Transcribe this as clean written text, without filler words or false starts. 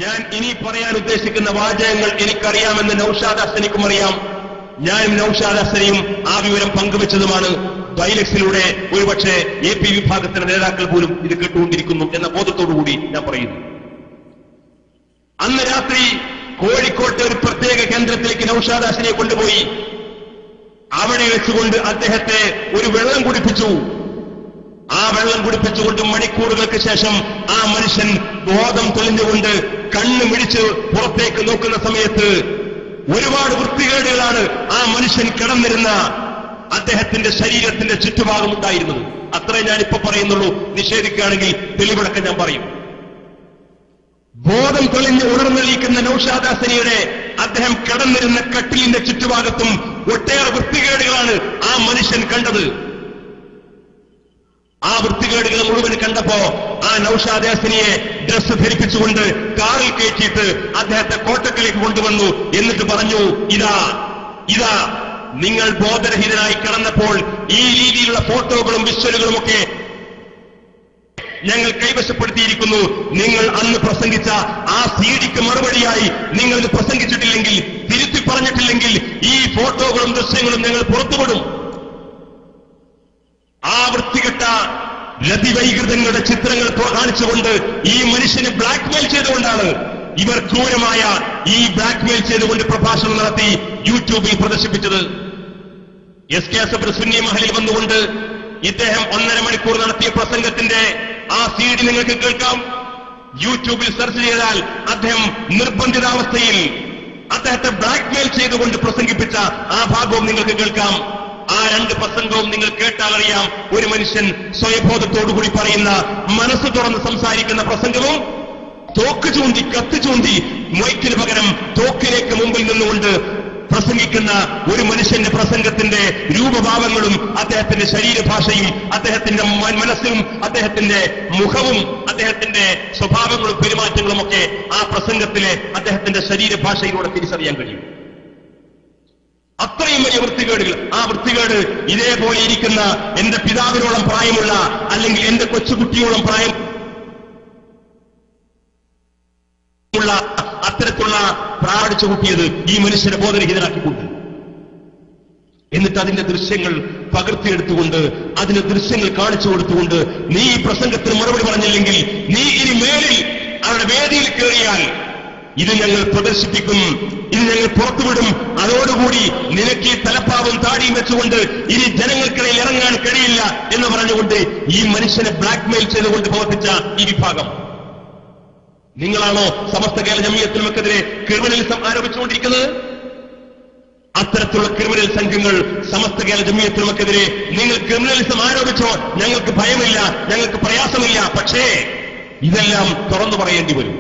ഞാൻ ഇനി പറയാൻ ഉദ്ദേശിക്കുന്ന വാചകങ്ങൾ എനിക്കറിയാമെന്ന് നൌഷാദ് ഹസനിക്കും അറിയാം. ഞാനും നൌഷാദ് ഹസനിയും ആ വിവരം പങ്കുവച്ചതുമാണ്. ഡയലക്സിലൂടെ ഒരുപക്ഷെ AP വിഭാഗത്തിന്റെ നേതാക്കൾ പോലും ഇത് കേട്ടുകൊണ്ടിരിക്കുന്നു എന്ന ബോധത്തോടുകൂടി ഞാൻ പറയുന്നു. അന്ന് രാത്രി കോഴിക്കോട്ട് ഒരു പ്രത്യേക കേന്ദ്രത്തിലേക്ക് നൌഷാദ് ഹസനിയെ കൊണ്ടുപോയി അവിടെ വെച്ചുകൊണ്ട് അദ്ദേഹത്തെ ഒരു വെള്ളം കുടിപ്പിച്ചു. ആ വെള്ളം കുടിപ്പിച്ചുകൊണ്ട് മണിക്കൂറുകൾക്ക് ശേഷം ആ മനുഷ്യൻ ബോധം തെളിഞ്ഞുകൊണ്ട് കണ്ണ് മിടിച്ച് പുറത്തേക്ക് നോക്കുന്ന സമയത്ത് ഒരുപാട് വൃത്തികേടുകളാണ് ആ മനുഷ്യൻ കിടന്നിരുന്ന അദ്ദേഹത്തിന്റെ ശരീരത്തിന്റെ ചുറ്റുഭാഗം ഉണ്ടായിരുന്നത്. അത്രേ ഞാനിപ്പോ പറയുന്നുള്ളൂ. നിഷേധിക്കുകയാണെങ്കിൽ തെളിവടക്കം ഞാൻ പറയും. ബോധം തെളിഞ്ഞ് ഉണർന്നെളിക്കുന്ന നൌഷാദ് ഹസനിയുടെ അദ്ദേഹം കിടന്നിരുന്ന കട്ടിലിന്റെ ചുറ്റുഭാഗത്തും ഒട്ടേറെ വൃത്തികേടുകളാണ് ആ മനുഷ്യൻ കണ്ടത്. ആ വൃത്തികേടുകൾ മുഴുവൻ കണ്ടപ്പോ ആ നൌഷാദ് ഹസനിയെ ഡ്രസ് ധരിപ്പിച്ചുകൊണ്ട് കാറിൽ കയറ്റിയിട്ട് അദ്ദേഹത്തെ കോട്ടക്കലേക്ക് കൊണ്ടുവന്നു. എന്നിട്ട് പറഞ്ഞു, ഇതാ നിങ്ങൾ ബോധരഹിതനായി കിടന്നപ്പോൾ ഈ രീതിയിലുള്ള ഫോട്ടോകളും വിഷ്വലുകളും ഒക്കെ ഞങ്ങൾ കൈവശപ്പെടുത്തിയിരിക്കുന്നു. നിങ്ങൾ അന്ന് പ്രസംഗിച്ച ആ സീഡിക്ക് മറുപടിയായി നിങ്ങൾ ഇത് പ്രസംഗിച്ചിട്ടില്ലെങ്കിൽ, തിരുത്തി പറഞ്ഞിട്ടില്ലെങ്കിൽ ഈ ഫോട്ടോകളും ദൃശ്യങ്ങളും ഞങ്ങൾ പുറത്തുവിടും. ആ വൃത്തികെട്ട രതിവൈകൃതങ്ങളുടെ ചിത്രങ്ങൾ കാണിച്ചുകൊണ്ട് ഈ മനുഷ്യനെ ബ്ലാക്ക്മെയിൽ ചെയ്തുകൊണ്ടാണ് ഇവർ ക്രൂരമായ ഈ ബ്ലാക്ക്മെയിൽ ചെയ്തുകൊണ്ട് പ്രഭാഷണം നടത്തി യൂട്യൂബിൽ പ്രദർശിപ്പിച്ചത്. SK അസഫർ സുന്നി മഹലിൽ വന്നുകൊണ്ട് ഇദ്ദേഹം 1.5 മണിക്കൂർ നടത്തിയ പ്രസംഗത്തിന്റെ ആ CD നിങ്ങൾക്ക് കേൾക്കാം. യൂട്യൂബിൽ സെർച്ച് ചെയ്താൽ അദ്ദേഹം നിർബന്ധിതാവസ്ഥയിൽ അദ്ദേഹത്തെ ബ്ലാക്ക്മെയിൽ ചെയ്തുകൊണ്ട് പ്രസംഗിപ്പിച്ച ആ ഭാഗവും നിങ്ങൾക്ക് കേൾക്കാം. ആ 2 പ്രസംഗവും നിങ്ങൾ കേട്ടാൽ അറിയാം, ഒരു മനുഷ്യൻ സ്വയബോധത്തോടുകൂടി പറയുന്ന, മനസ്സ് തുറന്ന് സംസാരിക്കുന്ന പ്രസംഗവും തോക്ക് ചൂണ്ടി കത്ത് ചൂണ്ടി മൈക്കിന് പകരം തോക്കിലേക്ക് മുമ്പിൽ നിന്നുകൊണ്ട് പ്രസംഗിക്കുന്ന ഒരു മനുഷ്യന്റെ പ്രസംഗത്തിന്റെ രൂപഭാവങ്ങളും അദ്ദേഹത്തിന്റെ ശരീരഭാഷയും അദ്ദേഹത്തിന്റെ മനസ്സും അദ്ദേഹത്തിന്റെ മുഖവും അദ്ദേഹത്തിന്റെ സ്വഭാവങ്ങളും പെരുമാറ്റങ്ങളും ഒക്കെ ആ പ്രസംഗത്തിലെ അദ്ദേഹത്തിന്റെ ശരീരഭാഷയിലൂടെ തിരിച്ചറിയാൻ കഴിയും. അത്രയും വലിയ വൃത്തികേടുകൾ. ആ വൃത്തികേട് ഇതേപോലെ ഇരിക്കുന്ന എന്റെ പിതാവിനോളം പ്രായമുള്ള അല്ലെങ്കിൽ എന്റെ കൊച്ചുകുട്ടിയോളം പ്രായമുള്ള അത്തരത്തിലുള്ള പ്രാടിച്ചു കൂട്ടിയത് ഈ മനുഷ്യനെ ബോധരഹിതനാക്കിക്കൊണ്ട്, എന്നിട്ട് അതിന്റെ ദൃശ്യങ്ങൾ പകർത്തിയെടുത്തുകൊണ്ട് അതിന്റെ ദൃശ്യങ്ങൾ കാണിച്ചു കൊടുത്തുകൊണ്ട്, നീ ഈ പ്രസംഗത്തിന് മറുപടി പറഞ്ഞില്ലെങ്കിൽ നീ ഇനി മേലിൽ അവരുടെ വേദിയിൽ കയറിയാൽ ഇത് ഞങ്ങൾ പ്രദർശിപ്പിക്കും, ഇത് ഞങ്ങൾ പുറത്തുവിടും, അതോടുകൂടി നിനക്ക് ഈ തലപ്പാവും താടിയും വെച്ചുകൊണ്ട് ഇനി ജനങ്ങൾക്കിടയിൽ ഇറങ്ങാൻ കഴിയില്ല എന്ന് പറഞ്ഞുകൊണ്ട് ഈ മനുഷ്യനെ ബ്ലാക്ക്മെയിൽ ചെയ്തുകൊണ്ട് പ്രവർത്തിച്ച ഈ വിഭാഗം. നിങ്ങളാണോ സമസ്ത കേരള ജമിയത്തുലമക്കെതിരെ ക്രിമിനലിസം ആരോപിച്ചുകൊണ്ടിരിക്കുന്നത്? അത്തരത്തിലുള്ള ക്രിമിനൽ സംഘങ്ങൾ സമസ്ത കേരള ജമിയത്തുലമക്കെതിരെ നിങ്ങൾ ക്രിമിനലിസം ആരോപിച്ചോ, ഞങ്ങൾക്ക് ഭയമില്ല, ഞങ്ങൾക്ക് പ്രയാസമില്ല. പക്ഷേ ഇതെല്ലാം തുറന്നു പറയേണ്ടി വരും.